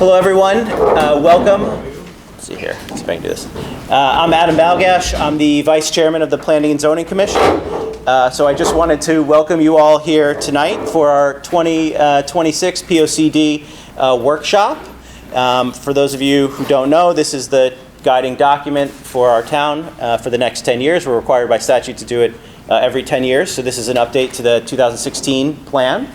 Hello, everyone. Welcome. Let's see here. Let's see if I can do this. I'm Adam Balgash. I'm the Vice Chairman of the Planning and Zoning Commission. So I just wanted to welcome you all here tonight for our 2026 POCD workshop. For those of you who don't know, this is the guiding document for our town for the next 10 years. We're required by statute to do it every 10 years. So this is an update to the 2016 plan.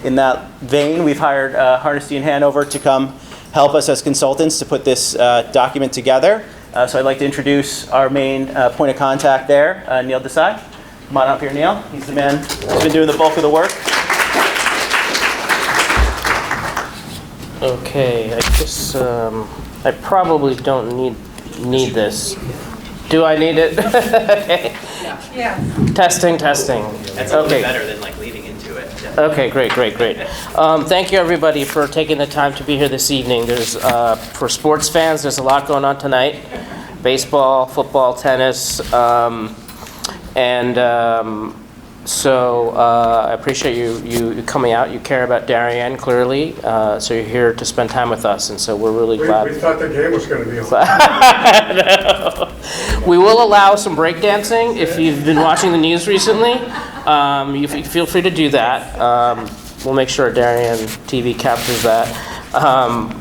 In that vein, we've hired Hardesty and Hanover to come help us as consultants to put this document together. So I'd like to introduce our main point of contact there, Neil Desai. Come on up here, Neil. He's the man who's been doing the bulk of the work. Okay, I guess I probably don't need this. Do I need it? Okay. Yeah. Testing. That's a little bit better than like leading into it. Yeah. Okay, great. Thank you everybody for taking the time to be here this evening. There's for sports fans, there's a lot going on tonight: baseball, football, tennis, So I appreciate you coming out. You care about Darien clearly, so you're here to spend time with us, and so we're really glad. We thought the game was going to be on. No. We will allow some breakdancing if you've been watching the news recently. You feel free to do that. We'll make sure Darien TV captures that.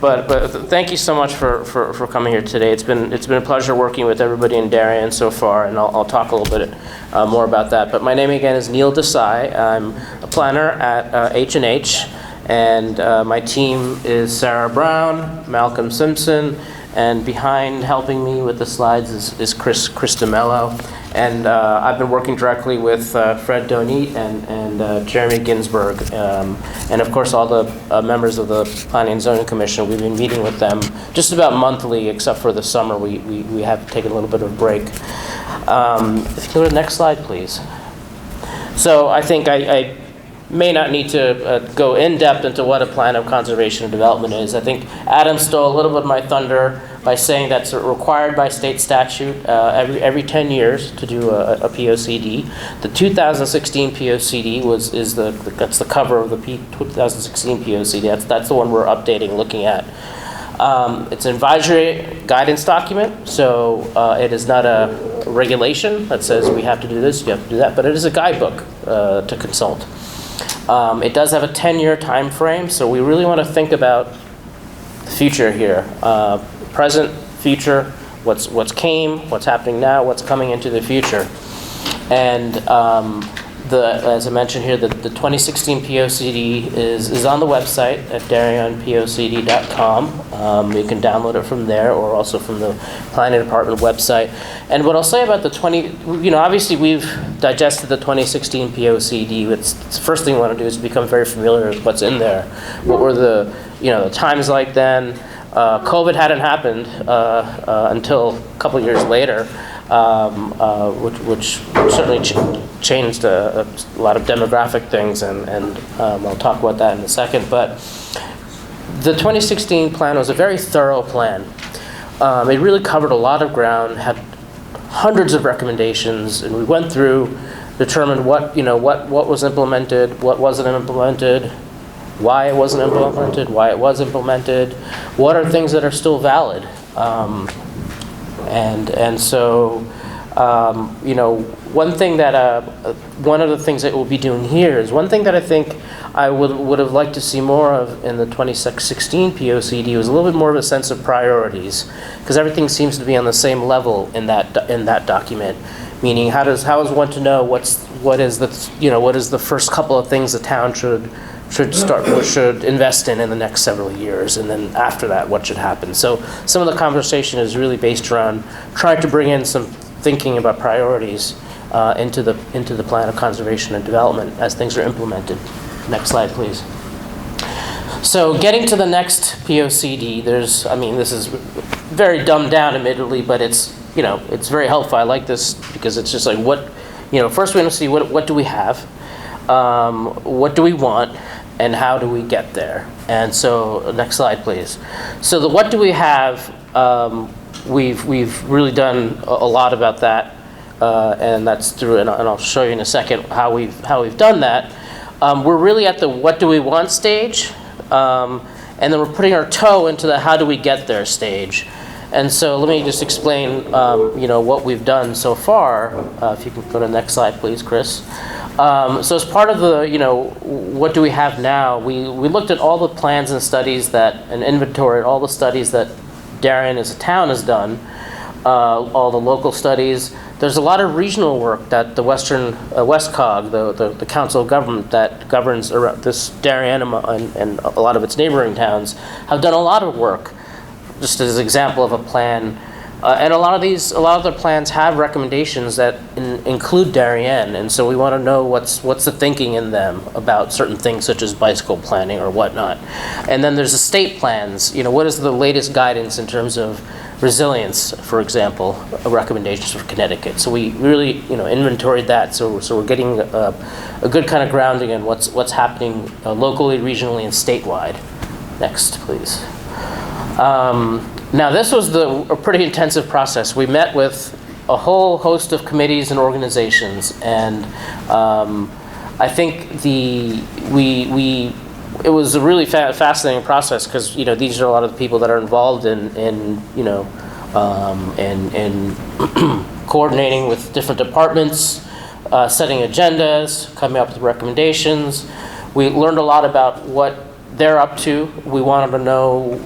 But thank you so much for coming here today. It's been a pleasure working with everybody in Darien so far, and I'll talk a little bit more about that. But my name again is Neil Desai. I'm a planner at H&H, and my team is Sarah Brown, Malcolm Simpson, and behind helping me with the slides is Chris DeMello. And I've been working directly with Fred Donit and Jeremy Ginsberg. And of course, all the members of the Planning and Zoning Commission. We've been meeting with them just about monthly, except for the summer. We have taken a little bit of a break. If you go to the next slide, please. So I think I may not need to go in depth into what a plan of conservation and development is. I think Adam stole a little bit of my thunder by saying that's required by state statute every 10 years to do a POCD. The 2016 POCD that's the cover of the 2016 POCD. That's the one we're updating, looking at. It's an advisory guidance document, so it is not a regulation that says we have to do this, you have to do that, but it is a guidebook to consult. It does have a 10-year time frame, so we really want to think about the future here. Present, future, what's came, what's happening now, what's coming into the future. And as I mentioned here, the 2016 POCD is on the website at darionpocd.com. You can download it from there or also from the Planning Department website. And what I'll say about the obviously we've digested the 2016 POCD. The first thing we want to do is become very familiar with what's in there. What were the times like then? COVID hadn't happened until a couple years later, which certainly changed a lot of demographic things, and I'll talk about that in a second. But the 2016 plan was a very thorough plan. It really covered a lot of ground, had hundreds of recommendations, and we went through, determined what was implemented, what wasn't implemented, why it wasn't implemented, why it was implemented, what are things that are still valid. One thing that one of the things that we'll be doing here is one thing that I think I would have liked to see more of in the 2016 POCD was a little bit more of a sense of priorities, because everything seems to be on the same level in that document. Meaning, how is one to know what is the first couple of things the town should invest in the next several years, and then after that, what should happen. So some of the conversation is really based around trying to bring in some thinking about priorities into the plan of conservation and development as things are implemented. Next slide, please. So getting to the next POCD, this is very dumbed down, admittedly, but it's very helpful. I like this because it's just like first we want to see what do we have, what do we want, and how do we get there? And so, next slide, please. So the what do we have? We've really done a lot about that, and that's through. And I'll show you in a second how we've done that. We're really at the what do we want stage, and then we're putting our toe into the how do we get there stage. And so let me just explain, what we've done so far. If you can go to the next slide, please, Chris. So as part of the, what do we have now, we looked at all the plans and studies and inventoried all the studies that Darien as a town has done, all the local studies. There's a lot of regional work that the WestCog, the Council of Government that governs this Darien and a lot of its neighboring towns, have done a lot of work. Just as an example of a plan, and a lot of the plans have recommendations that include Darien, and so we want to know what's the thinking in them about certain things such as bicycle planning or whatnot. And then there's the state plans. What is the latest guidance in terms of resilience, for example, recommendations for Connecticut. So we really inventoried that. So we're getting a good kind of grounding in what's happening locally, regionally, and statewide. Next, please. Now, this was a pretty intensive process. We met with a whole host of committees and organizations, and I think it was a really fascinating process because these are a lot of the people that are involved in coordinating with different departments, setting agendas, coming up with recommendations. We learned a lot about what they're up to. We wanted to know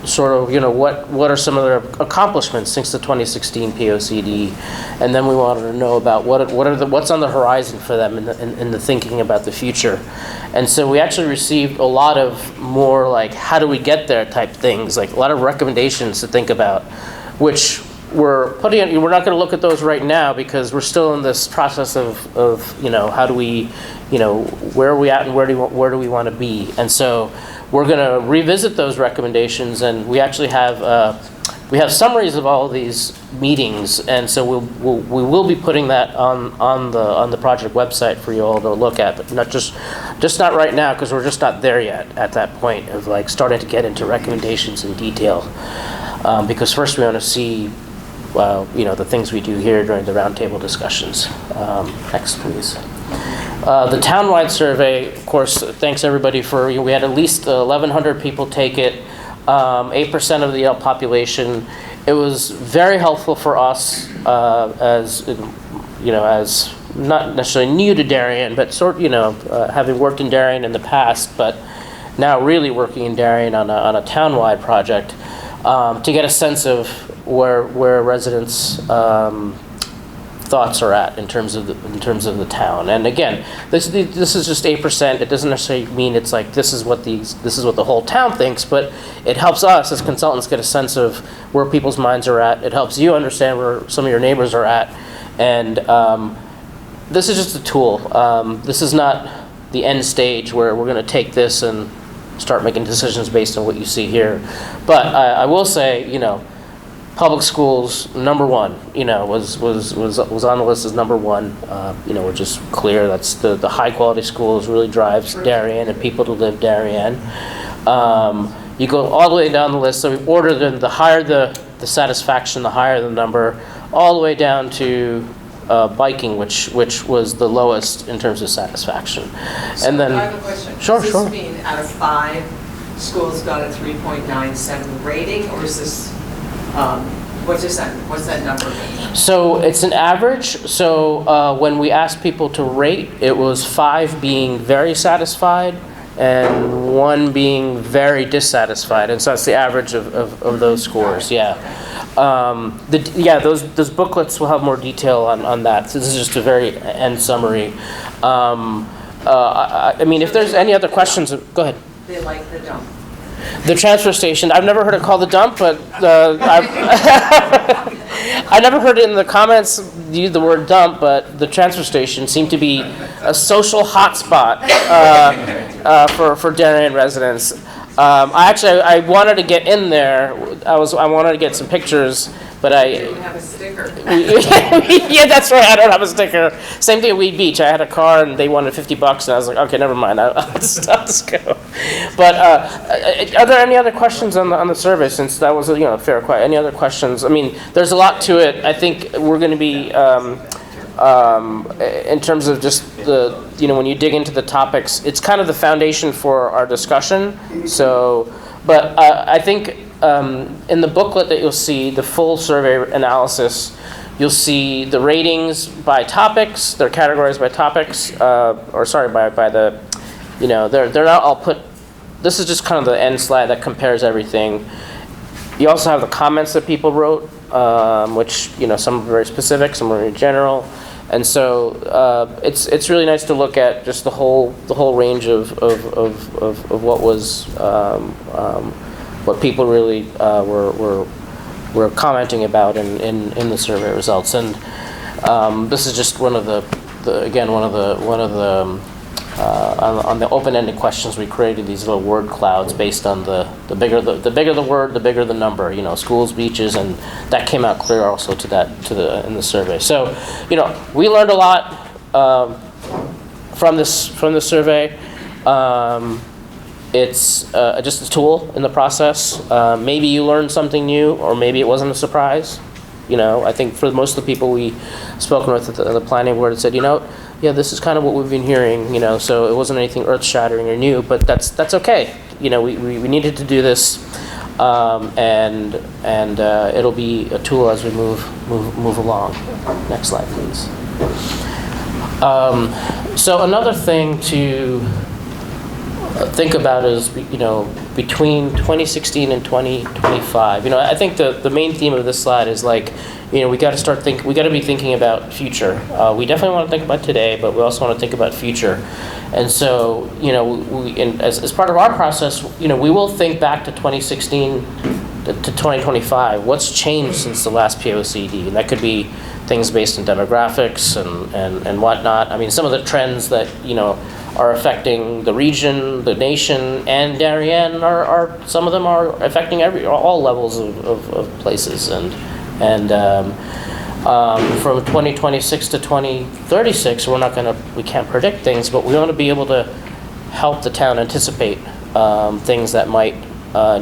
sort of, what are some of their accomplishments since the 2016 POCD, and then we wanted to know about what's on the horizon for them in the thinking about the future. And so we actually received a lot of more like how do we get there type things, like a lot of recommendations to think about, which we're not going to look at those right now because we're still in this process of how do we, where are we at and where do we want to be. And so we're going to revisit those recommendations, and we actually have summaries of all of these meetings, and so we will be putting that on the project website for you all to look at, but not just not right now because we're just not there yet at that point of like starting to get into recommendations in detail, because first we want to see the things we do here during the roundtable discussions. Next, please. The townwide survey, of course, thanks everybody we had at least 1,100 people take it, 8% of the Yale population. It was very helpful for us as not necessarily new to Darien, but having worked in Darien in the past, but now really working in Darien on a townwide project, to get a sense of where residents' thoughts are at in terms of the town. And again, this is just 8%. It doesn't necessarily mean it's like this is what the whole town thinks, but it helps us as consultants get a sense of where people's minds are at. It helps you understand where some of your neighbors are at, and this is just a tool. This is not the end stage where we're going to take this and start making decisions based on what you see here. But I will say, public schools, number one, was on the list as number one. We're just clear that's the high quality schools really drives Darien and people to live Darien. You go all the way down the list, so we ordered them, the higher the satisfaction, the higher the number, all the way down to biking, which was the lowest in terms of satisfaction. So and then, I have a question. Sure. Does this mean out of 5 schools got a 3.97 rating, or is this what's that number mean? So it's an average. So when we asked people to rate, it was 5 being very satisfied and 1 being very dissatisfied, and so that's the average of those scores. Yeah. Those booklets will have more detail on that. So this is just a very end summary. If there's any other questions, go ahead. They like the dump. The transfer station, I've never heard it called the dump, but I never heard it in the comments use the word dump, but the transfer station seemed to be a social hotspot for Darien residents. I wanted to get in there. I wanted to get some pictures, but You didn't have a sticker. yeah, that's right. I don't have a sticker. Same thing at Weed Beach. I had a car and they wanted $50, and I was like, okay, never mind. I'll just go. But are there any other questions on the survey? Since that was a fair question. Any other questions? I mean, there's a lot to it. I think we're going to be in terms of just when you dig into the topics, it's kind of the foundation for our discussion. So, but I think in the booklet that you'll see, the full survey analysis, you'll see the ratings by topics. They're categorized by topics, by the, they're not all put. This is just kind of the end slide that compares everything. You also have the comments that people wrote, which some are very specific, some are very general, and so it's really nice to look at just the whole range of what was what people really were commenting about in the survey results, and this is just one of the on the open-ended questions, we created these little word clouds based on the bigger the word, the bigger the number. Schools, beaches, and that came out clear also in the survey. So, we learned a lot from the survey. It's just a tool in the process. Maybe you learned something new, or maybe it wasn't a surprise. I think for most of the people we spoken with at the planning board, it said, yeah, this is kind of what we've been hearing, so it wasn't anything earth-shattering or new, but that's okay. We needed to do this, and it'll be a tool as we move along. Next slide, please. So another thing to think about is, between 2016 and 2025. I think the main theme of this slide is we got to be thinking about future. We definitely want to think about today, but we also want to think about future. And so, as part of our process, we will think back to 2016 to 2025. What's changed since the last POCD? And that could be things based on demographics and whatnot. I mean, some of the trends that, are affecting the region, the nation, and Darien are some of them are affecting all levels of places, and from 2026 to 2036, we can't predict things, but we want to be able to help the town anticipate things that might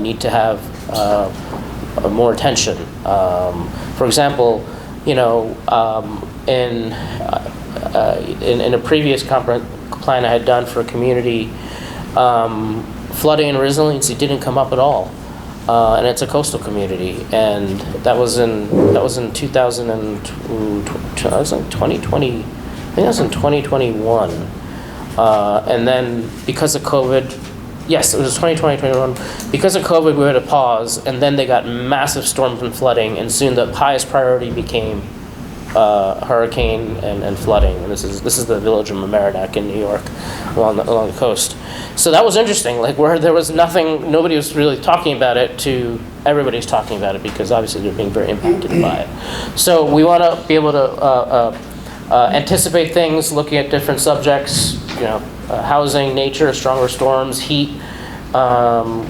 need to have more attention. For example, in a previous plan I had done for a community, flooding and resiliency didn't come up at all, and it's a coastal community, and that was in 2000 and 2020. I think that was in 2021, and then because of COVID. Yes, it was 2020, 2021. Because of COVID, we had a pause, and then they got massive storms and flooding, and soon the highest priority became hurricane and flooding. And this is the village of Mamaroneck in New York, along the coast. So that was interesting. Where there was nothing, nobody was really talking about it, to everybody's talking about it, because obviously they're being very impacted by it. So we want to be able to anticipate things, looking at different subjects. Housing, nature, stronger storms, heat, and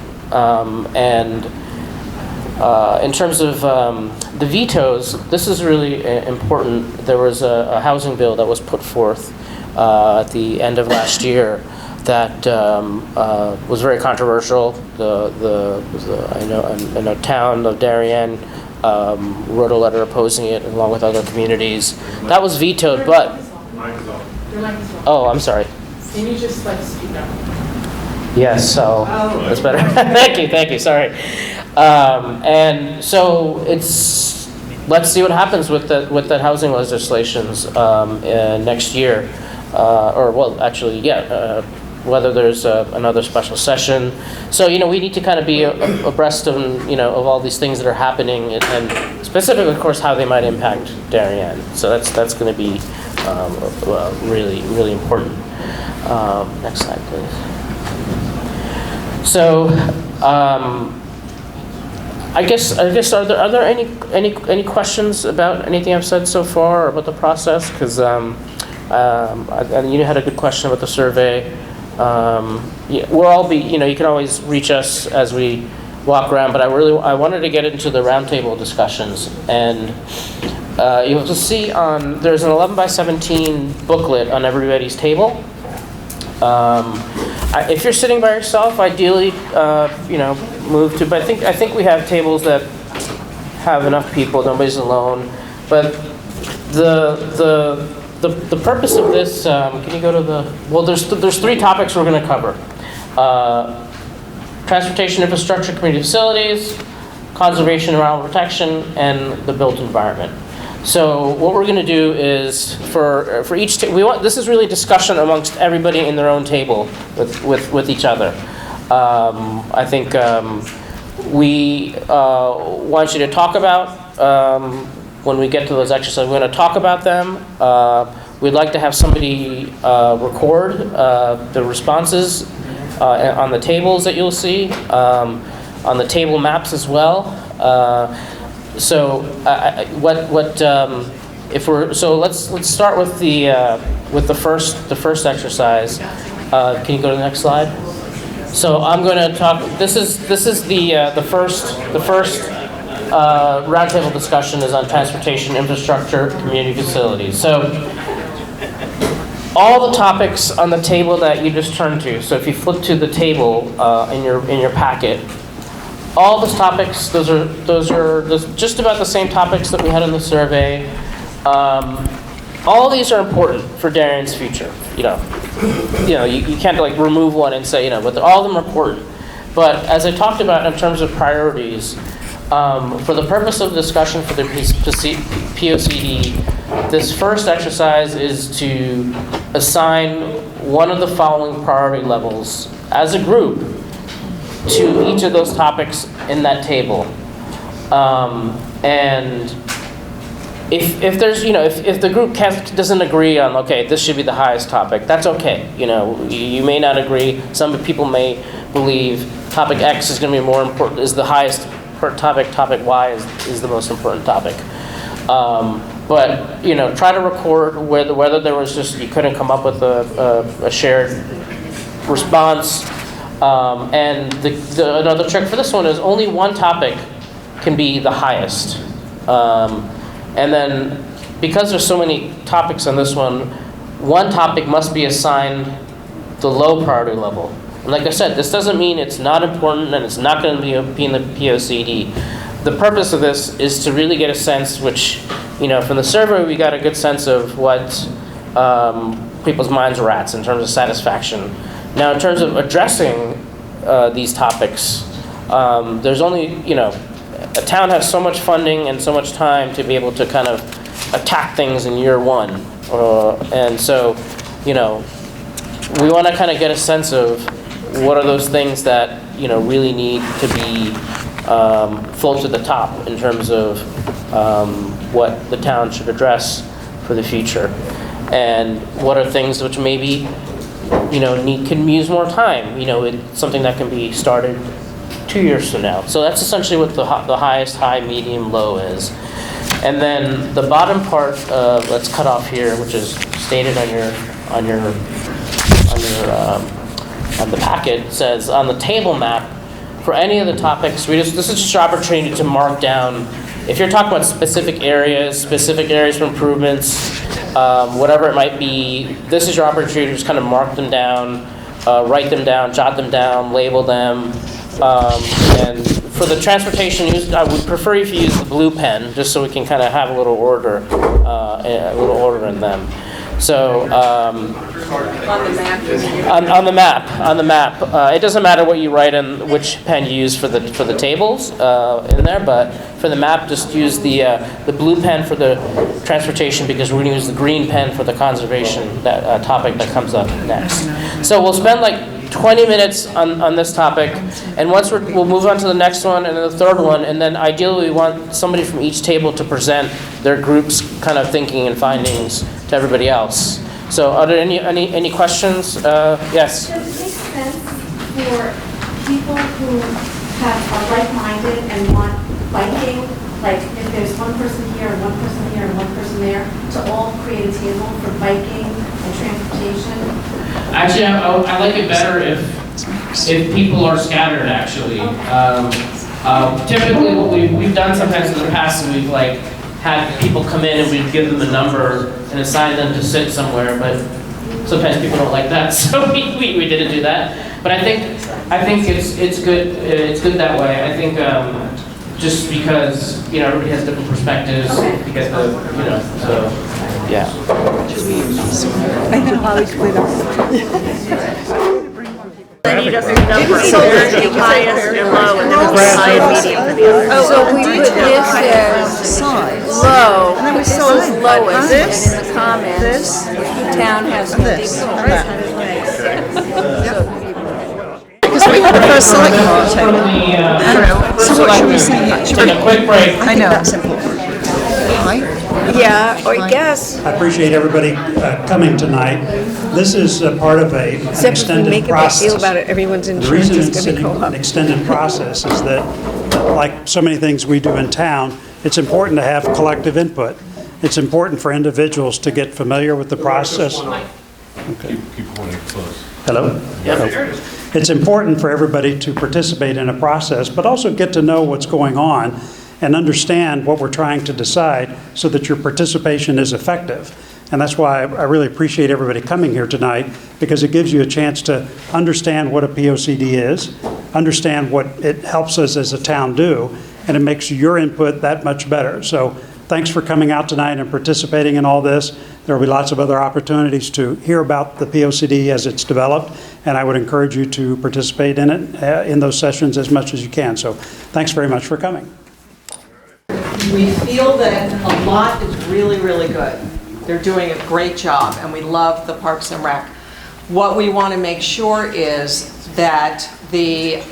in terms of the vetoes, this is really important. There was a housing bill that was put forth at the end of last year that was very controversial. I know town of Darien wrote a letter opposing it, along with other communities. That was vetoed, but oh, I'm sorry. Can you just speak up? Yes, so that's better. Thank you, sorry. And so let's see what happens with that housing legislations next year, whether there's another special session. So we need to kind of be abreast of of all these things that are happening, and specifically, of course, how they might impact Darien. So that's going to be really, really important. Next slide, please. So, I guess are there any questions about anything I've said so far, or about the process? Because you had a good question about the survey. We'll all be, you can always reach us as we walk around, but I wanted to get into the roundtable discussions, and you'll see there's an 11 by 17 booklet on everybody's table. If you're sitting by yourself, ideally, move to. But I think we have tables that have enough people. Nobody's alone. But The purpose of this, can you go to the, well, there's three topics we're going to cover. Transportation infrastructure, community facilities, conservation and environmental protection, and the built environment. So what we're going to do is for each this is really discussion amongst everybody in their own table with each other. I think we want you to talk about when we get to those exercises. We're going to talk about them. We'd like to have somebody record the responses on the tables that you'll see, on the table maps as well. Let's start with the first exercise. Can you go to the next slide? So I'm going to talk. This is the first roundtable discussion is on transportation infrastructure, community facilities. So all the topics on the table that you just turned to. So if you flip to the table in your packet, all those topics, those are just about the same topics that we had in the survey. All these are important for Darien's future. You can't like remove one and say, but all of them are important. But as I talked about in terms of priorities, for the purpose of discussion for the POCD, this first exercise is to assign one of the following priority levels as a group to each of those topics in that table. And if there's, if the group doesn't agree on, okay, this should be the highest topic, that's okay. You may not agree. Some people may believe topic X is going to be more important, is the highest topic, topic Y is the most important topic. But try to record whether there was just, you couldn't come up with a shared response. And another trick for this one is only one topic can be the highest. And then, because there's so many topics on this one topic must be assigned the low priority level. And like I said, this doesn't mean it's not important and it's not going to be in the POCD. The purpose of this is to really get a sense, which, from the survey we got a good sense of what people's minds were at in terms of satisfaction. Now, in terms of addressing these topics, there's only, a town has so much funding and so much time to be able to kind of attack things in year one. And so, we want to kind of get a sense of what are those things that, really need to be float to the top in terms of what the town should address for the future. And what are things which maybe can use more time. It's something that can be started 2 years from now. So that's essentially what the highest, high, medium, low is. And then the bottom part, let's cut off here, which is stated on the packet, says on the table map for any of the topics. This is just an opportunity to mark down. If you're talking about specific areas for improvements, whatever it might be, this is your opportunity to just kind of mark them down, write them down, jot them down, label them. And for the transportation use, I would prefer if you use the blue pen, just so we can kind of have a little order in them. So on the map, it doesn't matter what you write and which pen you use for the tables in there, but for the map, just use the blue pen for the transportation, because we're going to use the green pen for the conservation topic that comes up next. So we'll spend like 20 minutes on this topic, and once we'll move on to the next one and then the third one, and then ideally we want somebody from each table to present their group's kind of thinking and findings to everybody else. So are there any questions? Yes? Does it make sense for people who are like-minded and want biking, like if there's one person here and one person here and one person there, to all create a table for biking and transportation? Actually, I like it better if people are scattered, actually. Typically, what we've done sometimes in the past is we've had people come in and we'd give them a number and assign them to sit somewhere, but sometimes people don't like that, so we didn't do that. But I think it's good that way. I think just because, everybody has different perspectives, because so, yeah. Then he doesn't number, so there's the highest and low, and then there's the high and medium for the others. So we put this as low, and then we saw this lowest, and in the comments, the town has no Because we had the first selectman on the table. I don't know. So what should we say? Take a quick break. I know. That's important. Right? Yeah, I guess. I appreciate everybody coming tonight. This is part of an Except if we extended make a big process. deal about it, everyone's The insurance reason is it's going to go an up. extended process is that, like so many things we do in town, it's important to have collective input. It's important for individuals to get familiar with the process. Okay. Keep pointing close. Hello? Yep. It's important for everybody to participate in a process, but also get to know what's going on and understand what we're trying to decide so that your participation is effective. And that's why I really appreciate everybody coming here tonight, because it gives you a chance to understand what a POCD is, understand what it helps us as a town do, and it makes your input that much better. So thanks for coming out tonight and participating in all this. There will be lots of other opportunities to hear about the POCD as it's developed, and I would encourage you to participate in it, in those sessions as much as you can. So thanks very much for coming. We feel that a lot is really, really good. They're doing a great job, and we love the Parks and Rec. What we want to make sure is that the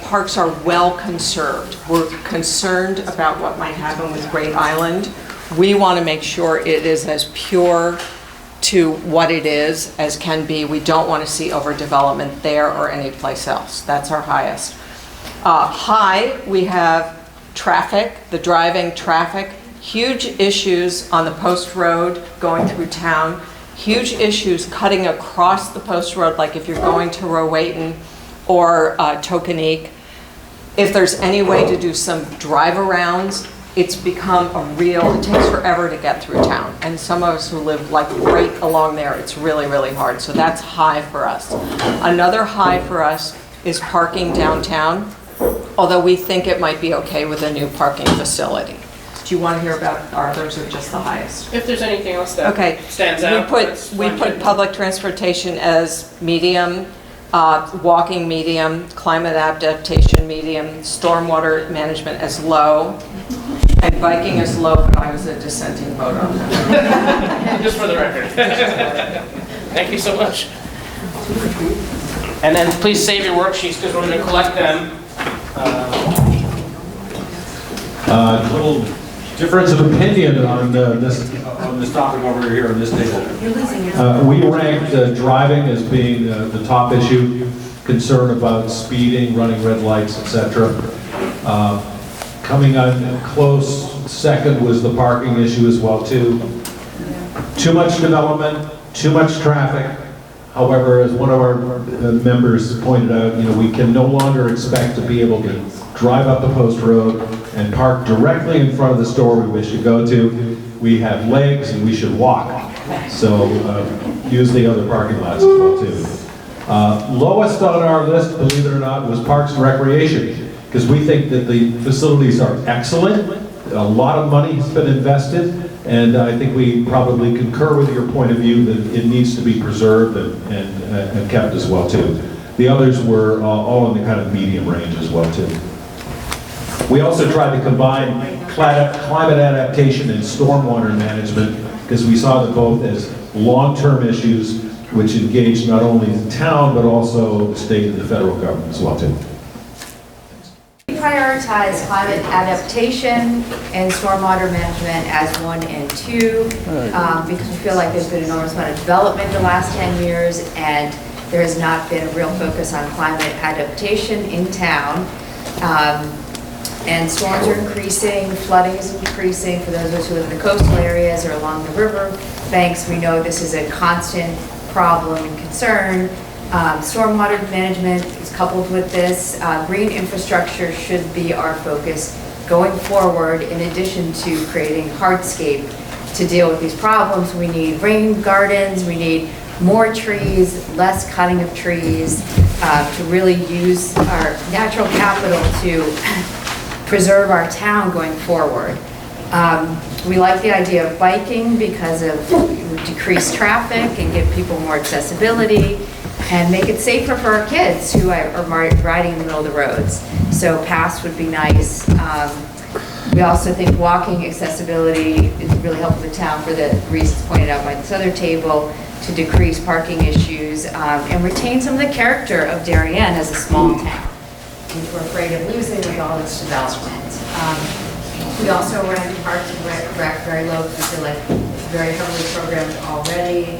parks are well conserved. We're concerned about what might happen with Great Island. We want to make sure it is as pure to what it is as can be. We don't want to see overdevelopment there or anyplace else. That's our highest. High, we have traffic, the driving traffic, huge issues on the Post Road going through town, huge issues cutting across the Post Road, like if you're going to Rowayton or Tokenique. If there's any way to do some drive-arounds, it's become it takes forever to get through town. And some of us who live like right along there, it's really, really hard. So that's high for us. Another high for us is parking downtown, although we think it might be okay with a new parking facility. Do you want to hear about others or just the highest? If there's anything else that stands out. We put public transportation as medium, walking medium, climate adaptation medium, stormwater management as low, and biking as low, but I was a dissenting vote on that. Just for the record. Thank you so much. And then please save your worksheets because we're going to collect them. Little difference of opinion on this topic over here on this table. We ranked driving as being the top issue, concern about speeding, running red lights, etc. Coming on close second was the parking issue as well too. Too much development, too much traffic. However, as one of our members pointed out, we can no longer expect to be able to drive up the Post Road and park directly in front of the store we wish to go to. We have legs and we should walk. So use the other parking lots as well too. Lowest on our list, believe it or not, was Parks and Recreation, because we think that the facilities are excellent. A lot of money has been invested. And I think we probably concur with your point of view that it needs to be preserved and kept as well too. The others were all in the kind of medium range as well too. We also tried to combine climate adaptation and stormwater management because we saw them both as long-term issues which engage not only the town but also the state and the federal government as well too. Prioritize climate adaptation and stormwater management as 1 and 2 because we feel like there's been an enormous amount of development the last 10 years and there has not been a real focus on climate adaptation in town. And storms are increasing, flooding is increasing. For those of us who live in the coastal areas or along the river banks, we know this is a constant problem and concern. Stormwater management is coupled with this. Green infrastructure should be our focus going forward. In addition to creating hardscape to deal with these problems, we need rain gardens, we need more trees, less cutting of trees, to really use our natural capital to preserve our town going forward. We like the idea of biking because of decreased traffic and give people more accessibility and make it safer for our kids who are riding in the middle of the roads. So paths would be nice. We also think walking accessibility is really helpful to the town for the reasons pointed out by this other table, to decrease parking issues and retain some of the character of Darien as a small town, which we're afraid of losing with all this development. We also ran Parks and Rec very low because we feel like it's very heavily programmed already.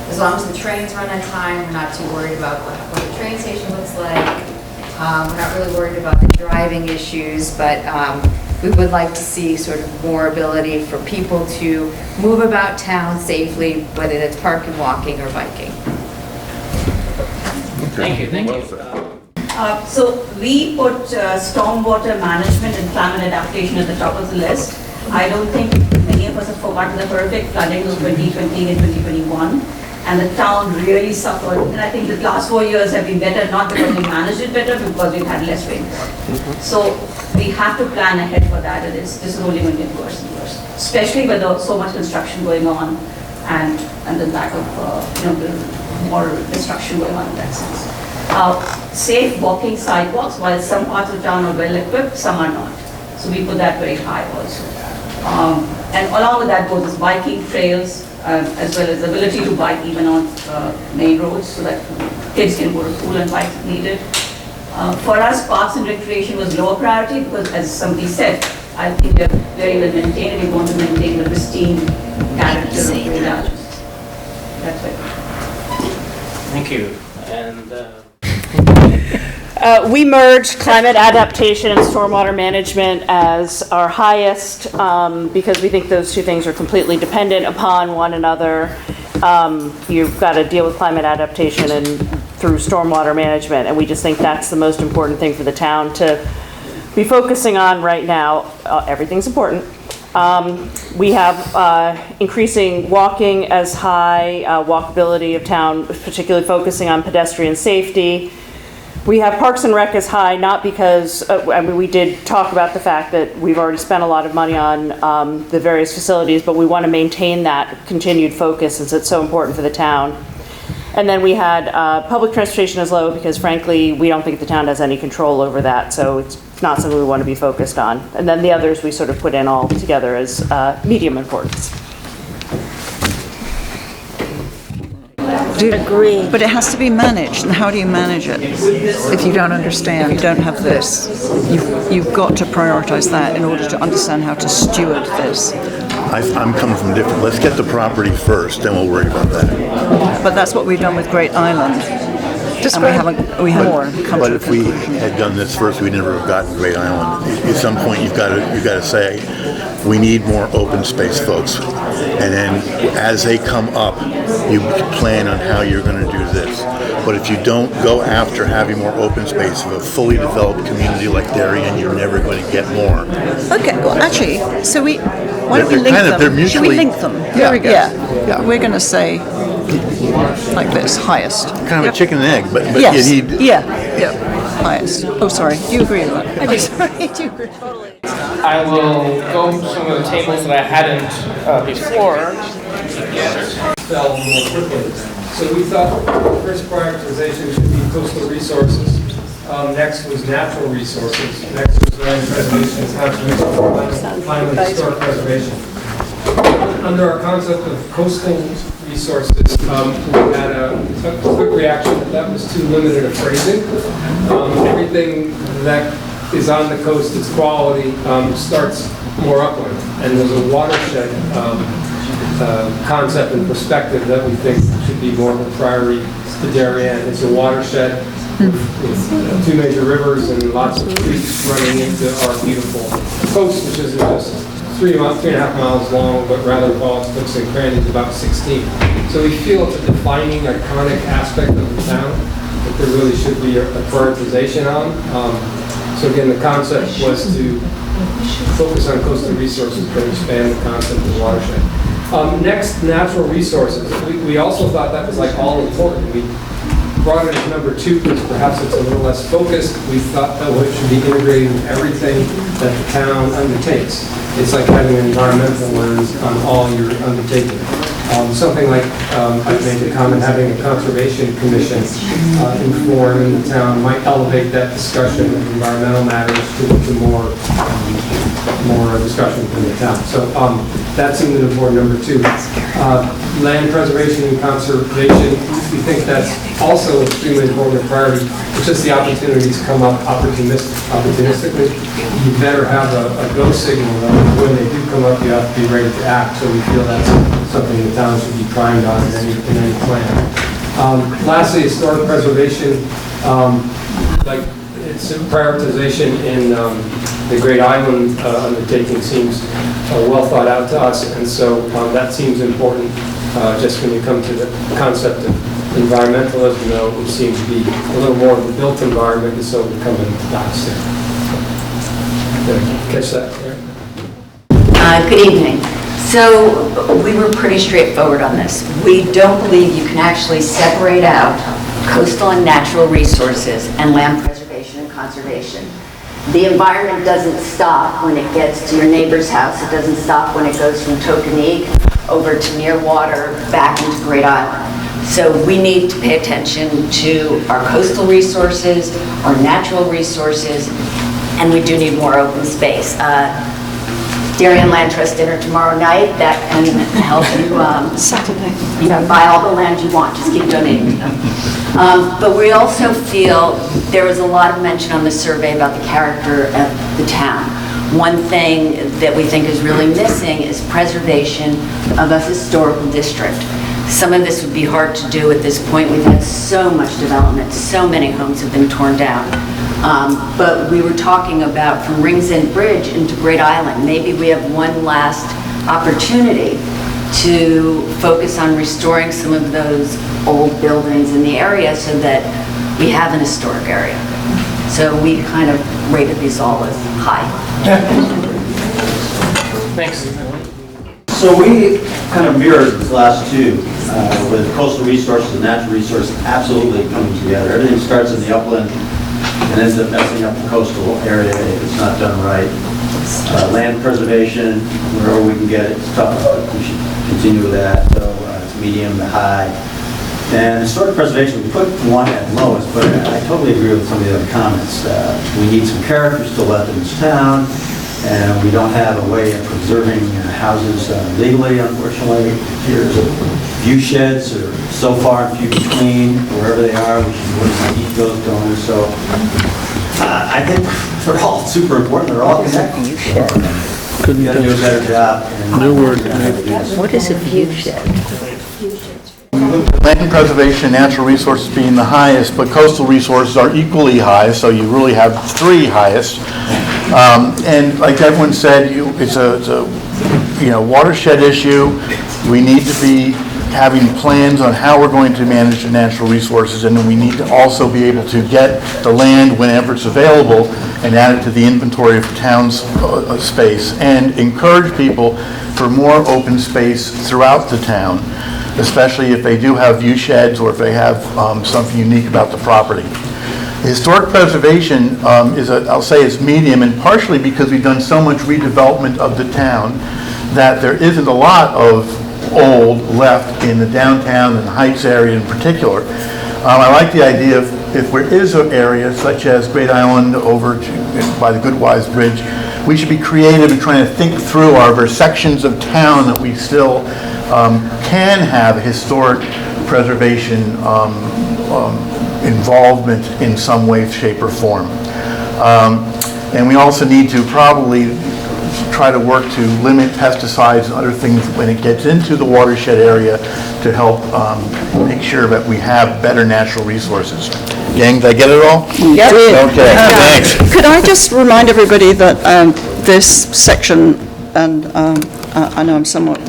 As long as the trains run on time, we're not too worried about what the train station looks like. We're not really worried about the driving issues, but we would like to see sort of more ability for people to move about town safely, whether that's parking, walking, or biking. Thank you. Thank you. So we put stormwater management and climate adaptation at the top of the list. I don't think many of us have forgotten the horrific flooding of 2020 and 2021. And the town really suffered. And I think the last 4 years have been better, not because we managed it better, because we've had less rainfall. So we have to plan ahead for that. This is only going to get worse and worse, especially with so much construction going on and the lack of more destruction going on in that sense. Safe walking sidewalks, while some parts of town are well equipped, some are not. So we put that very high also. And along with that goes biking trails, as well as the ability to bike even on main roads so that kids can go to school and bike if needed. For us, parks and recreation was lower priority because, as somebody said, I think they're very well maintained and we want to maintain the pristine character of the village. That's it. Thank you. And We merged climate adaptation and stormwater management as our highest because we think those two things are completely dependent upon one another. You've got to deal with climate adaptation and through stormwater management, and we just think that's the most important thing for the town to be focusing on right now. Everything's important. We have increasing walking as high, walkability of town, particularly focusing on pedestrian safety. We have Parks and Rec as high, not because, we did talk about the fact that we've already spent a lot of money on the various facilities, but we want to maintain that continued focus since it's so important for the town. And then we had public transportation as low because frankly, we don't think the town has any control over that, so it's not something we want to be focused on. And then the others we sort of put in all together as medium importance. Agree. But it has to be managed, and how do you manage it? If you don't understand, if you don't have this, you've got to prioritize that in order to understand how to steward this. I'm coming from different, let's get the property first, then we'll worry about that. But that's what we've done with Great Island. And we haven't come But to a if we conclusion. had done this first, we'd never have gotten Great Island. At some point, you've got to say, we need more open space, folks. And then as they come up, you plan on how you're going to do this. But if you don't go after having more open space of a fully developed community like Darien, you're never going to get more. Okay, well, actually, so why don't we link them? Should we link them? There we go. Yeah. We're going to say, like this, highest. Kind of a chicken and egg, but yes. you need... Yeah, highest. Oh, sorry, do you agree with that? I'm sorry, do you agree? I will go over some of the tables that I hadn't before. Fell more quickly. So we thought the first prioritization should be coastal resources. Next was natural resources. Next was land preservation and conservation. Finally, historic preservation. Under our concept of coastal resources, we had a quick reaction that was too limited a phrasing. Everything that is on the coast, its quality starts more upland, and there's a watershed concept and perspective that we think should be more of a priority to Darien. It's a watershed with two major rivers and lots of creeks running into our beautiful coast, which isn't just 3.5 miles long, but rather all its nooks and crannies about 16. So we feel it's a defining, iconic aspect of the town that there really should be a prioritization on. So again, the concept was to focus on coastal resources, but expand the concept of watershed. Next, natural resources. We also thought that was like all important. brought it as number 2 because perhaps it's a little less focused. We thought that it should be integrated in everything that the town undertakes. It's like having an environmental lens on all your undertaking. Something like, I've made the comment, having a conservation commission inform the town might elevate that discussion of environmental matters to more discussion in the town. So that's in the board number 2. Land preservation and conservation, we think that's also extremely important priority. It's just the opportunities come up opportunistically. You better have a go signal that when they do come up, you have to be ready to act. So we feel that's something the town should be primed on in any plan. Lastly, historic preservation, like its prioritization in the Great Island undertaking seems well thought out to us, and so that seems important. Just when you come to the concept of environmentalism, though, it seems to be a little more of the built environment, and so we come in last there. Catch that, right? Good evening. So we were pretty straightforward on this. We don't believe you can actually separate out coastal and natural resources and land preservation and conservation. The environment doesn't stop when it gets to your neighbor's house. It doesn't stop when it goes from Tokenique over to near water back into Great Island. So we need to pay attention to our coastal resources, our natural resources, and we do need more open space. Dairy and Land Trust dinner tomorrow night, that can help you Saturday. Buy all the land you want, just keep donating. But we also feel there was a lot of mention on the survey about the character of the town. One thing that we think is really missing is preservation of a historical district. Some of this would be hard to do at this point. We've had so much development, so many homes have been torn down. But we were talking about from Rings End Bridge into Great Island, maybe we have one last opportunity to focus on restoring some of those old buildings in the area so that we have an historic area. So we kind of rated these all as high. Thanks. So we kind of mirrored the last two with coastal resources and natural resources absolutely coming together. Everything starts in the upland and ends up messing up the coastal area if it's not done right. Land preservation, wherever we can get it, it's tough, but we should continue with that. So it's medium to high. And historic preservation, we put one at lowest, but I totally agree with some of the other comments. We need some character still left in this town, and we don't have a way of preserving houses legally, unfortunately. Here's view sheds are so far and few between, wherever they are, we should work to keep those going. So I think they're all super important. They're all connected. You got to do a better job. New word. What is a view shed? Land preservation and natural resources being the highest, but coastal resources are equally high, so you really have 3 highest. And like everyone said, it's a watershed issue. We need to be having plans on how we're going to manage the natural resources, and then we need to also be able to get the land whenever it's available and add it to the inventory of town's space, and encourage people for more open space throughout the town, especially if they do have view sheds or if they have something unique about the property. Historic preservation I'll say it's medium, and partially because we've done so much redevelopment of the town that there isn't a lot of old left in the downtown and the Heights area in particular. I like the idea of if there is an area such as Great Island over by the Goodwise Bridge, we should be creative in trying to think through our sections of town that we still can have historic preservation involvement in some way, shape, or form. And we also need to probably try to work to limit pesticides and other things when it gets into the watershed area to help make sure that we have better natural resources. Gang, did I get it all? Yep. Okay, thanks. Could I just remind everybody that this section, and I know I'm somewhat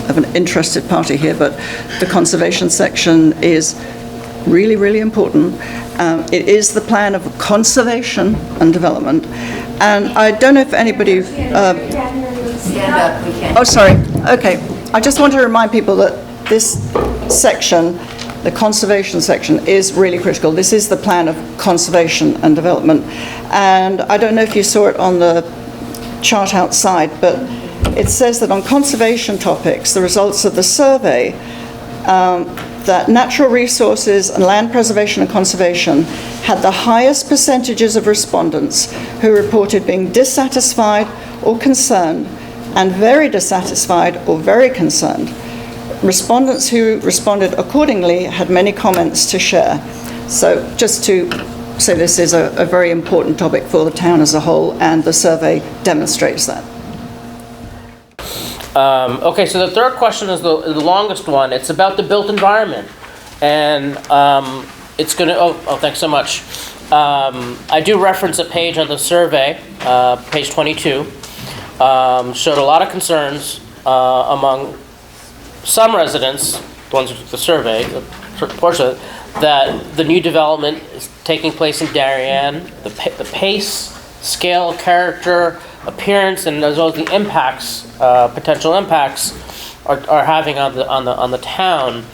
of an interested party here, but the conservation section is really, really important. It is the plan of conservation and development. And I don't know if anybody... Stand up, we can't. Oh, sorry. Okay. I just want to remind people that this section the conservation section is really critical. This is the plan of conservation and development. And I don't know if you saw it on the chart outside, but it says that on conservation topics, the results of the survey, that natural resources and land preservation and conservation had the highest percentages of respondents who reported being dissatisfied or concerned, and very dissatisfied or very concerned. Respondents who responded accordingly had many comments to share. So just to say, this is a very important topic for the town as a whole, and the survey demonstrates that. Okay, so the third question is the longest one. It's about the built environment. And it's going to, oh, thanks so much. I do reference a page on the survey, page 22, showed a lot of concerns among some residents, the ones who took the survey, a certain portion of it, that the new development is taking place in Darien, the pace, scale, character, appearance, and as well as the impacts, potential impacts, are having on the town.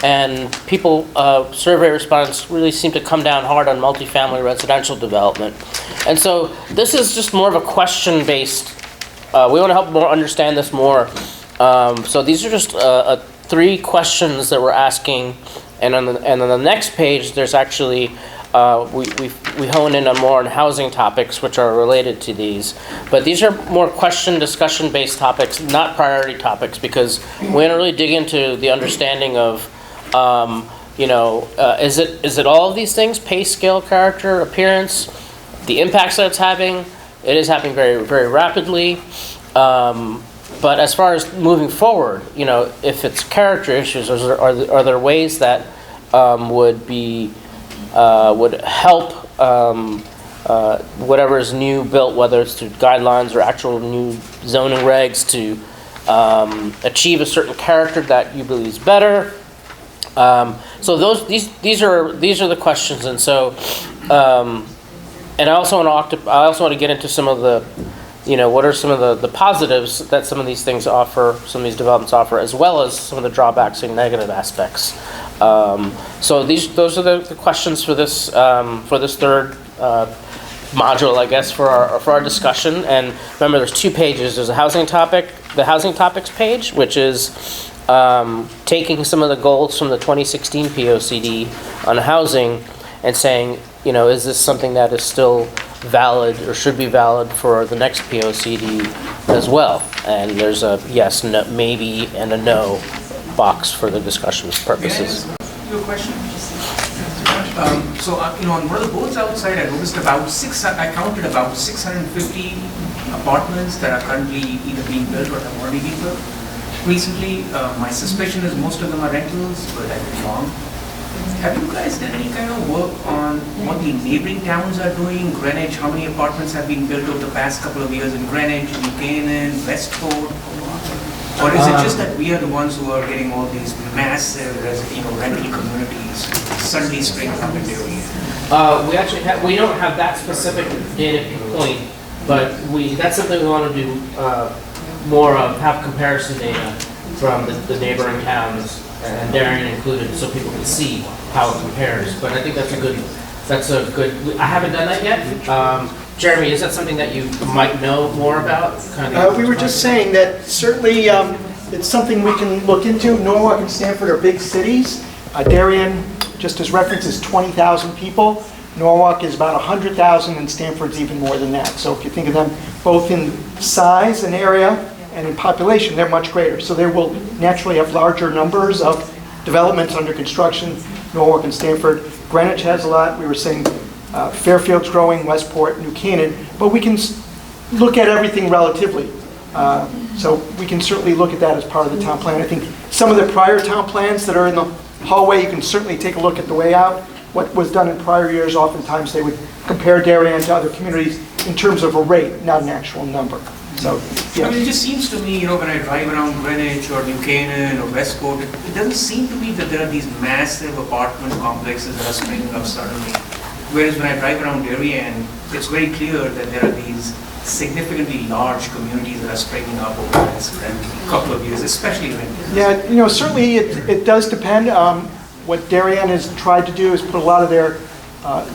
And people, survey respondents really seem to come down hard on multifamily residential development. And so this is just more of a question-based, we want to help more understand this more. So these are just 3 questions that we're asking. And on the next page, there's actually, we hone in on more on housing topics, which are related to these. But these are more question, discussion-based topics, not priority topics, because we want to really dig into the understanding of, is it all of these things? Pace, scale, character, appearance, the impacts that it's having. It is happening very, very rapidly. But as far as moving forward, if it's character issues, are there ways that would help whatever is new built, whether it's through guidelines or actual new zoning regs, to achieve a certain character that you believe is better? So these are the questions, and so and I also want to get into some of the, what are some of the positives that some of these things offer, some of these developments offer, as well as some of the drawbacks and negative aspects. So those are the questions for this third module, I guess, for our discussion. And remember, there's 2 pages. There's the housing topics page, which is taking some of the goals from the 2016 POCD on housing and saying, is this something that is still valid or should be valid for the next POCD as well? And there's a yes, no, maybe, and a no box for the discussion purposes. Your question? On one of the boards outside, I noticed I counted about 650 apartments that are currently either being built or have already been built recently. My suspicion is most of them are rentals, but I could be wrong. Have you guys done any kind of work on what the neighboring towns are doing? Greenwich, how many apartments have been built over the past couple of years in Greenwich, New Canaan, Westport? Or is it just that we are the ones who are getting all these massive, rental communities suddenly springing up in Darien? We don't have that specific data point, but that's something we want to do more of, have comparison data from the neighboring towns, and Darien included, so people can see how it compares. But I think that's a good. I haven't done that yet. Jeremy, is that something that you might know more about? We were just saying that certainly it's something we can look into. Norwalk and Stamford are big cities. Darien, just as reference, is 20,000 people. Norwalk is about 100,000, and Stamford's even more than that. So if you think of them both in size and area and in population, they're much greater. So they will naturally have larger numbers of developments under construction, Norwalk and Stamford. Greenwich has a lot. We were saying Fairfield's growing, Westport, New Canaan, but we can look at everything relatively. So we can certainly look at that as part of the town plan. I think some of the prior town plans that are in the hallway, you can certainly take a look at the layout. What was done in prior years, oftentimes they would compare Darien to other communities in terms of a rate, not an actual number. So, yeah. It just seems to me, when I drive around Greenwich or New Canaan or Westport, it doesn't seem to me that there are these massive apartment complexes that are springing up suddenly. Whereas when I drive around Darien, it's very clear that there are these significantly large communities that are springing up over the last couple of years, especially rentals. Yeah, certainly it does depend. what Darien has tried to do is put a lot of their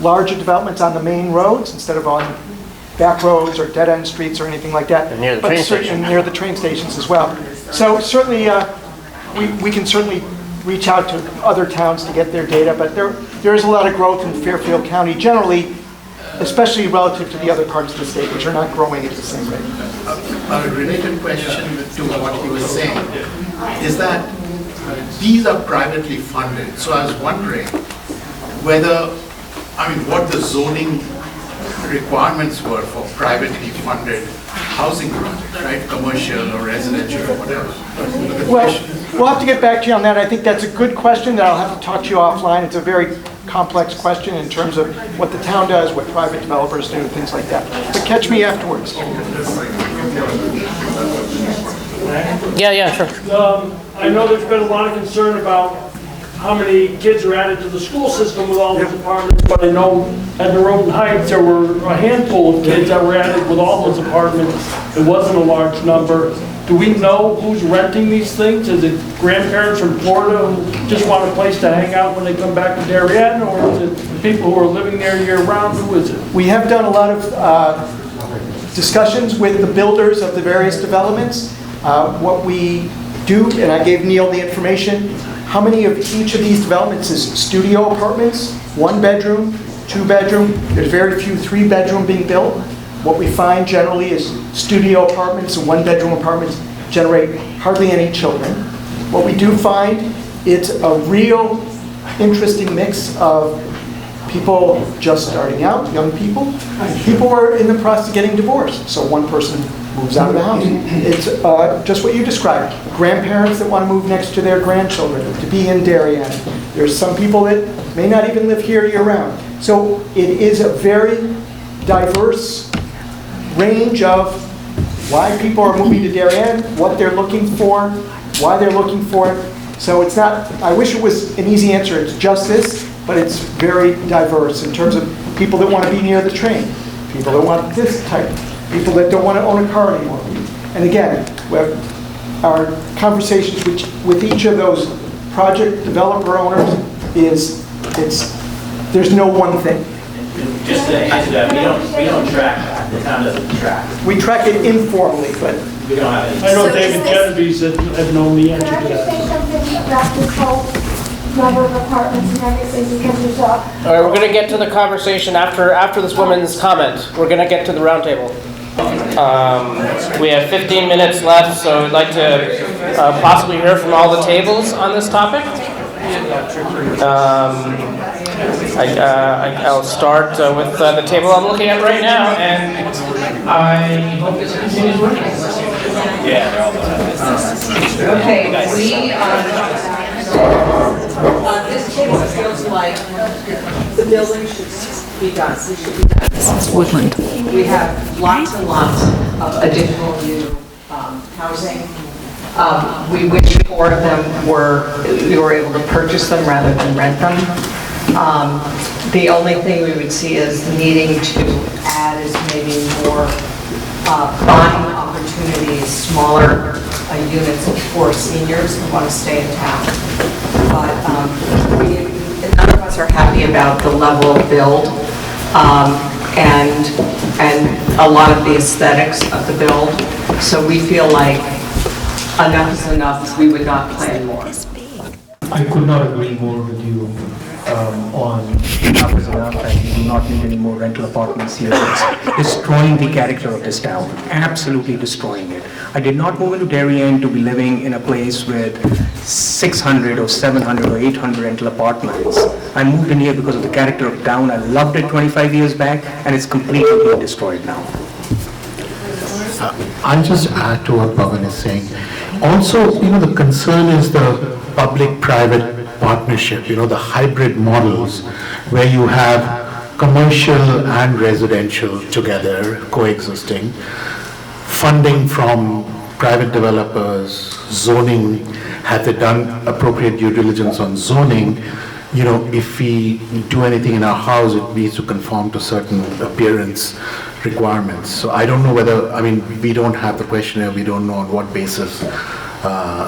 larger developments on the main roads instead of on back roads or dead-end streets or anything like that. And near the But train cer- station. And near the train stations as well. So certainly, we can certainly reach out to other towns to get their data, but there is a lot of growth in Fairfield County generally, especially relative to the other parts of the state, which are not growing at the same rate. A related question to what he was saying is that these are privately funded. So I was wondering whether, what the zoning requirements were for privately funded housing projects, right? Commercial or residential or whatever. Well, we'll have to get back to you on that. I think that's a good question that I'll have to talk to you offline. It's a very complex question in terms of what the town does, what private developers do, and things like that. But catch me afterwards. Yeah, sure. I know there's been a lot of concern about how many kids are added to the school system with all those apartments, but I know at the Roden Heights, there were a handful of kids that were added with all those apartments. It wasn't a large number. Do we know who's renting these things? Is it grandparents from Florida who just want a place to hang out when they come back to Darien, or is it people who are living there year-round? Who is it? We have done a lot of discussions with the builders of the various developments. What we do, and I gave Neil the information, how many of each of these developments is studio apartments, 1 bedroom, 2 bedroom, there's very few 3 bedroom being built. What we find generally is studio apartments and 1 bedroom apartments generate hardly any children. What we do find, it's a real interesting mix of people just starting out, young people, people who are in the process of getting divorced. So one person moves out of the house. It's just what you described. Grandparents that want to move next to their grandchildren, to be in Darien. There's some people that may not even live here year-round. So it is a very diverse range of why people are moving to Darien, what they're looking for, why they're looking for it. So it's not, I wish it was an easy answer, it's just this, but it's very diverse in terms of people that want to be near the train, people that want this type, people that don't want to own a car anymore. And again, our conversations with each of those project developer owners is, there's no one thing. Just to answer that, we don't track that. The town doesn't track. We track it informally, but we don't have any. I know David Genovese had known the answer to Can I just that. say something about this whole number of apartments and everything, because there's All right, we're going to get to the conversation after this woman's comment. We're going to get to the roundtable. We have 15 minutes left, so I'd like to possibly hear from all the tables on this topic. I'll start with the table I'm looking at right now, and I hope this continues working. Yeah, they're all done. Okay, this table feels like the building should be done. We should be done. Woodland. We have lots and lots of additional new housing. We wish 4 of them we were able to purchase them rather than rent them. The only thing we would see as needing to add is maybe more buying opportunities, smaller units for seniors who want to stay in town. But none of us are happy about the level of build and a lot of the aesthetics of the build. So we feel like enough is enough. We would not plan more. I could not agree more with you on enough is enough, and we do not need any more rental apartments here. It's destroying the character of this town, absolutely destroying it. I did not move into Darien to be living in a place with 600 or 700 or 800 rental apartments. I moved in here because of the character of town. I loved it 25 years back, and it's completely being destroyed now. I'll just add to what Bhavan is saying. Also, the concern is the public-private partnership, the hybrid models where you have commercial and residential together coexisting, funding from private developers, zoning, have they done appropriate due diligence on zoning? If we do anything in our house, it needs to conform to certain appearance requirements. So I don't know whether, we don't have the questionnaire, we don't know on what basis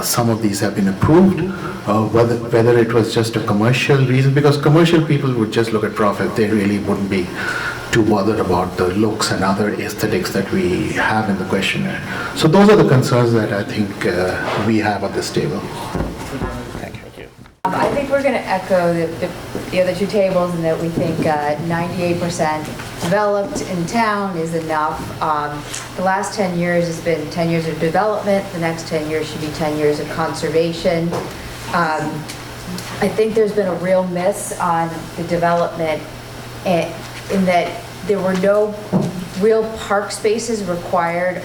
some of these have been approved, whether it was just a commercial reason, because commercial people would just look at profit. They really wouldn't be too bothered about the looks and other aesthetics that we have in the questionnaire. So those are the concerns that I think we have at this table. I think we're going to echo the other two tables in that we think 98% developed in town is enough. The last 10 years has been 10 years of development. The next 10 years should be 10 years of conservation. I think there's been a real miss on the development in that there were no real park spaces required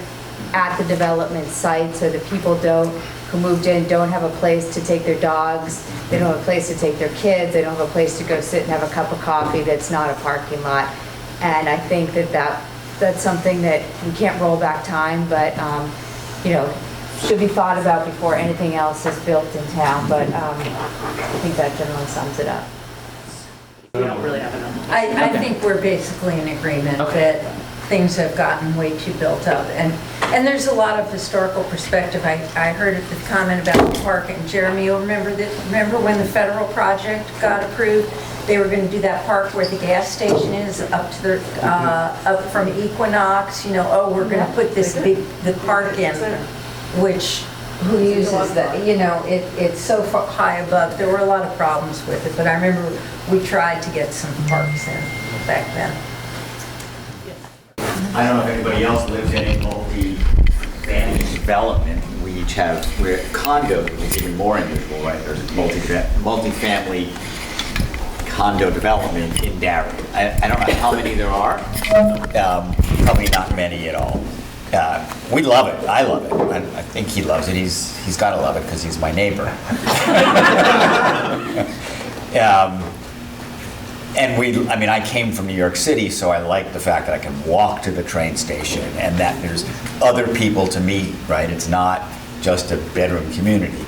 at the development site, so that people who moved in don't have a place to take their dogs, they don't have a place to take their kids, they don't have a place to go sit and have a cup of coffee that's not a parking lot. And I think that's something that we can't roll back time, but should be thought about before anything else is built in town. But I think that generally sums it up. We don't really have enough. I think we're basically in agreement that things have gotten way too built up. And there's a lot of historical perspective. I heard the comment about the park, and Jeremy, you'll remember when the federal project got approved, they were going to do that park where the gas station is up to up from Equinox, we're going to put the park in, which who uses that? It's so far high above. There were a lot of problems with it, but I remember we tried to get some parks in back then. I don't know if anybody else lives in a multi-family development. We each have, we're condos, which is even more unusual, right? There's multi-family condo development in Darien. I don't know how many there are. Probably not many at all. We love it. I love it. I think he loves it. He's got to love it because he's my neighbor. And I came from New York City, so I like the fact that I can walk to the train station and that there's other people to meet, right? It's not just a bedroom community.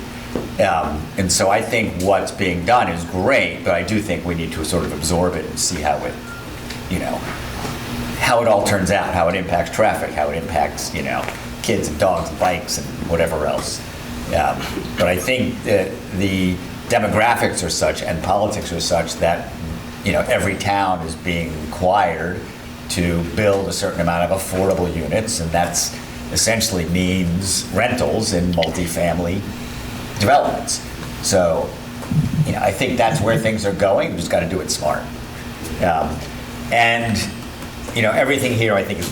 And so I think what's being done is great, but I do think we need to sort of absorb it and see how it, how it all turns out, how it impacts traffic, how it impacts, kids and dogs and bikes and whatever else. But I think that the demographics are such and politics are such that every town is being required to build a certain amount of affordable units, and that's essentially means rentals in multifamily developments. So, I think that's where things are going. We just got to do it smart. Everything here I think is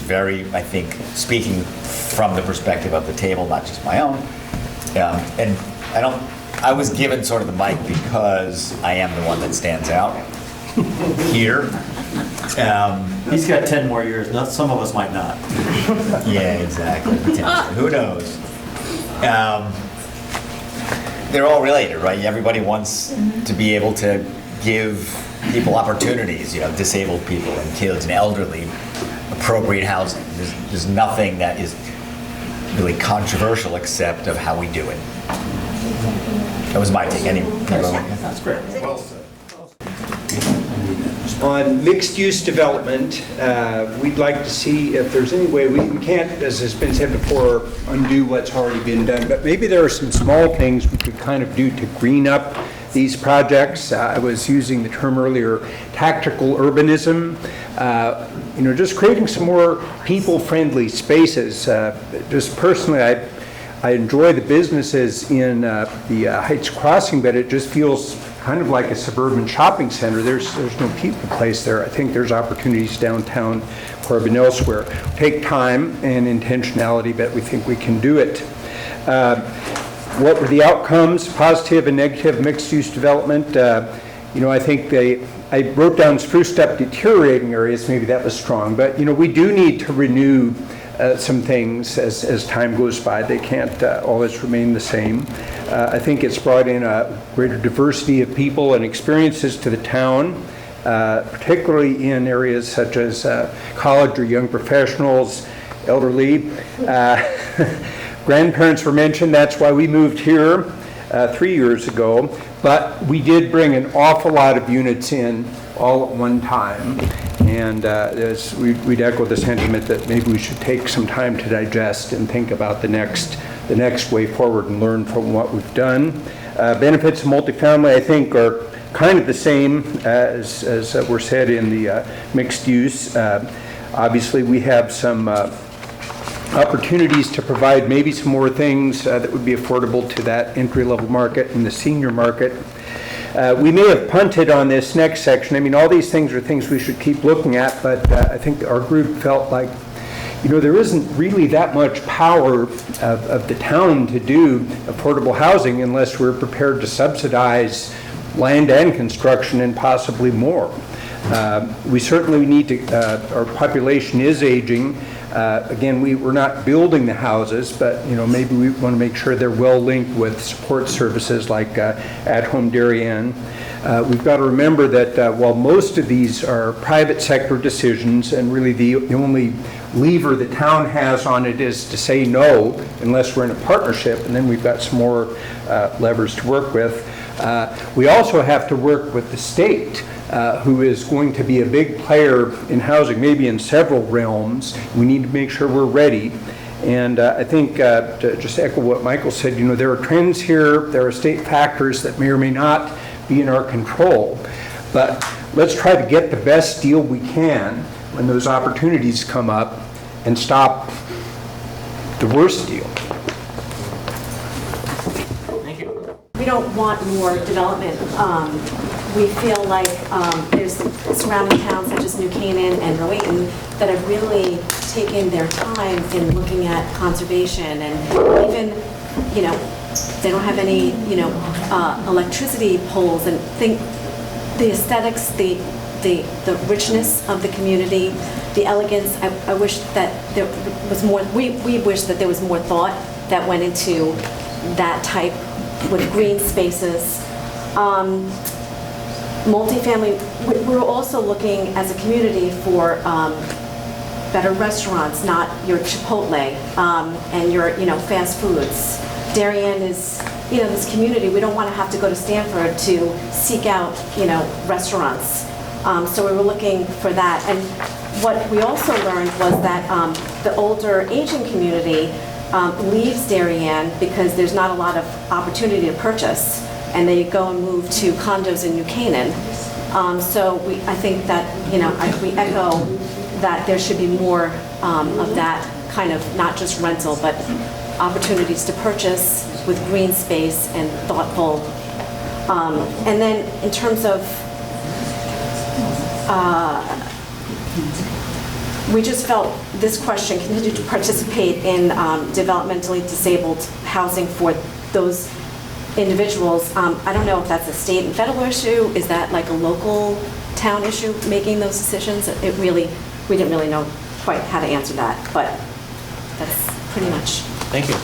speaking from the perspective of the table, not just my own. And I was given sort of the mic because I am the one that stands out here. He's got 10 more years. Some of us might not. Yeah, exactly. Who knows? They're all related, right? Everybody wants to be able to give people opportunities, disabled people and kids and elderly, appropriate housing. There's nothing that is really controversial except of how we do it. That was my take. That's great. Well said. On mixed-use development, we'd like to see if there's any way, we can't, as has been said before, undo what's already been done, but maybe there are some small things we could kind of do to green up these projects. I was using the term earlier, tactical urbanism, just creating some more people-friendly spaces. Just personally, I enjoy the businesses in the Heights Crossing, but it just feels kind of like a suburban shopping center. There's no people placed there. I think there's opportunities downtown Corbin elsewhere. Take time and intentionality, but we think we can do it. What were the outcomes, positive and negative mixed-use development? I think I wrote down spruced up deteriorating areas, maybe that was strong, but we do need to renew some things as time goes by. They can't always remain the same. I think it's brought in a greater diversity of people and experiences to the town, particularly in areas such as college or young professionals, elderly. Grandparents were mentioned. That's why we moved here 3 years ago. But we did bring an awful lot of units in all at one time. And we'd echo the sentiment that maybe we should take some time to digest and think about the next the next way forward and learn from what we've done. Benefits of multifamily, I think, are kind of the same as were said in the mixed use. Obviously, we have some opportunities to provide maybe some more things that would be affordable to that entry-level market and the senior market. We may have punted on this next section. I mean, all these things are things we should keep looking at, but I think our group felt like, there isn't really that much power of the town to do affordable housing unless we're prepared to subsidize land and construction and possibly more. We certainly need to, our population is aging. Again, we're not building the houses, but maybe we want to make sure they're well linked with support services like at-home Darien. We've got to remember that while most of these are private sector decisions, and really the only lever the town has on it is to say no unless we're in a partnership, and then we've got some more levers to work with. We also have to work with the state, who is going to be a big player in housing, maybe in several realms. We need to make sure we're ready. And I think, to just echo what Michael said, there are trends here, there are state factors that may or may not be in our control. But let's try to get the best deal we can when those opportunities come up and stop the worst deal. We don't want more development. We feel like there's surrounding towns such as New Canaan and Rowayton that have really taken their time in looking at conservation, and even, they don't have any, electricity poles, and think the aesthetics, the richness of the community, the elegance. I wish that there was more. We wish that there was more thought that went into that type, with green spaces. Multifamily, we're also looking as a community for better restaurants, not your Chipotle and your fast foods. Darien is, this community, we don't want to have to go to Stanford to seek out, restaurants. So we were looking for that. And what we also learned was that the older aging community leaves Darien because there's not a lot of opportunity to purchase, and they go and move to condos in New Canaan. So I think that, we echo that there should be more of that kind of, not just rental, but opportunities to purchase with green space and thoughtful. And then in terms of, we just felt this question continued to participate in developmentally disabled housing for those individuals. I don't know if that's a state and federal issue. Is that like a local town issue making those decisions? We didn't really know quite how to answer that, but that's pretty much. Thank you.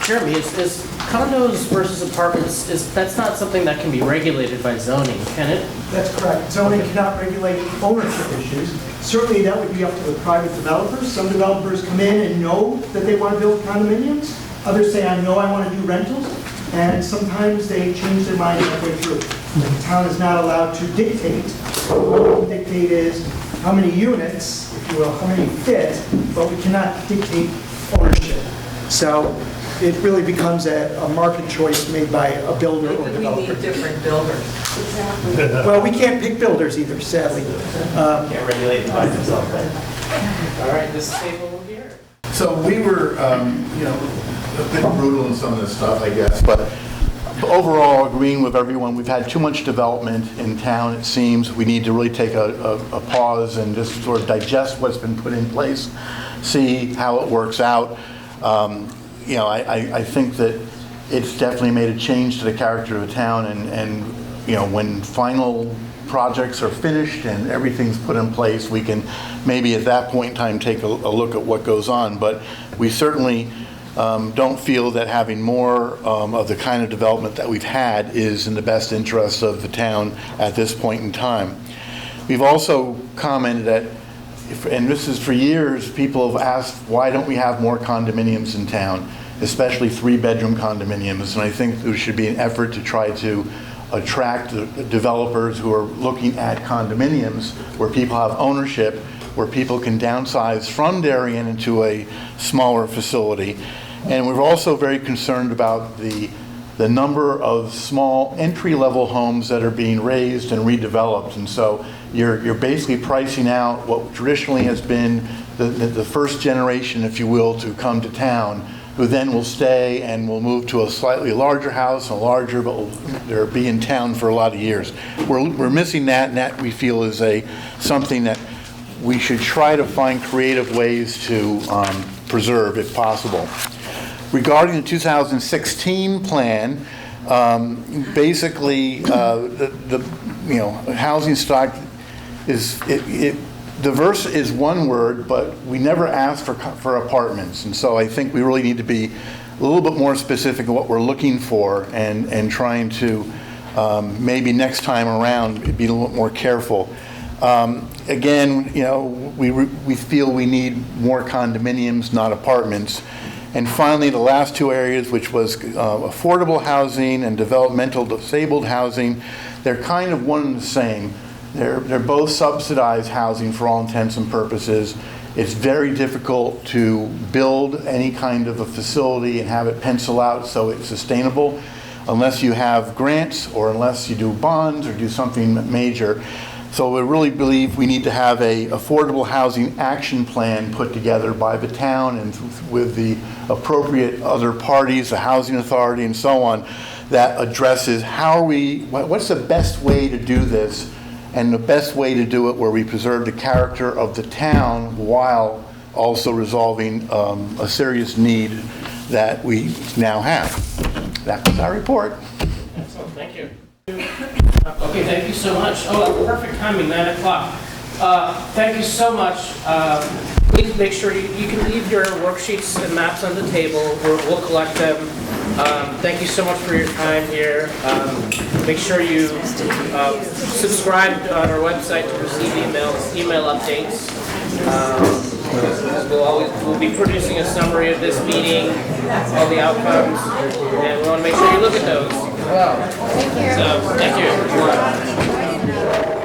Jeremy, is condos versus apartments, that's not something that can be regulated by zoning, can it? That's correct. Zoning cannot regulate ownership issues. Certainly that would be up to the private developers. Some developers come in and know that they want to build condominiums. Others say, I know I want to do rentals. And sometimes they change their mind halfway through. The town is not allowed to dictate. What we can dictate is how many units, if you will, how many fit, but we cannot dictate ownership. So it really becomes a market choice made by a builder or developer. We need different builders. Exactly. Well, we can't pick builders either, sadly. Can't regulate by themselves, right? All right, this table here. So we were, a bit brutal in some of this stuff, I guess, but overall agreeing with everyone. We've had too much development in town, it seems. We need to really take a pause and just sort of digest what's been put in place, see how it works out. I think that it's definitely made a change to the character of the town, and when final projects are finished and everything's put in place, we can maybe at that point in time take a look at what goes on. But we certainly don't feel that having more of the kind of development that we've had is in the best interest of the town at this point in time. We've also commented that, and this is for years, people have asked, why don't we have more condominiums in town, especially 3-bedroom condominiums? And I think there should be an effort to try to attract the developers who are looking at condominiums where people have ownership, where people can downsize from Darien into a smaller facility. And we're also very concerned about the number of small entry-level homes that are being raised and redeveloped. And so you're basically pricing out what traditionally has been the first generation, if you will, to come to town, who then will stay and will move to a slightly larger house, but they'll be in town for a lot of years. We're missing that, and that we feel is something that we should try to find creative ways to preserve if possible. Regarding the 2016 plan, basically the housing stock is diverse is one word, but we never asked for apartments, and so I think we really need to be a little bit more specific in what we're looking for and trying to maybe next time around be a little bit more careful. Again, we feel we need more condominiums, not apartments. And finally, the last two areas, which was affordable housing and developmental disabled housing, they're kind of one and the same. They're both subsidized housing for all intents and purposes. It's very difficult to build any kind of a facility and have it pencil out so it's sustainable unless you have grants or unless you do bonds or do something major. So we really believe we need to have a affordable housing action plan put together by the town and with the appropriate other parties, the housing authority and so on, that addresses what's the best way to do this and the best way to do it where we preserve the character of the town while also resolving a serious need that we now have. That was our report. Excellent, thank you. Okay, thank you so much. Oh, perfect timing, 9 o'clock. Thank you so much. Please make sure you can leave your worksheets and maps on the table. We'll collect them. Thank you so much for your time here. Make sure you subscribe on our website to receive email updates. We'll be producing a summary of this meeting, all the outcomes, and we want to make sure you look at those. Thank you. So, thank you.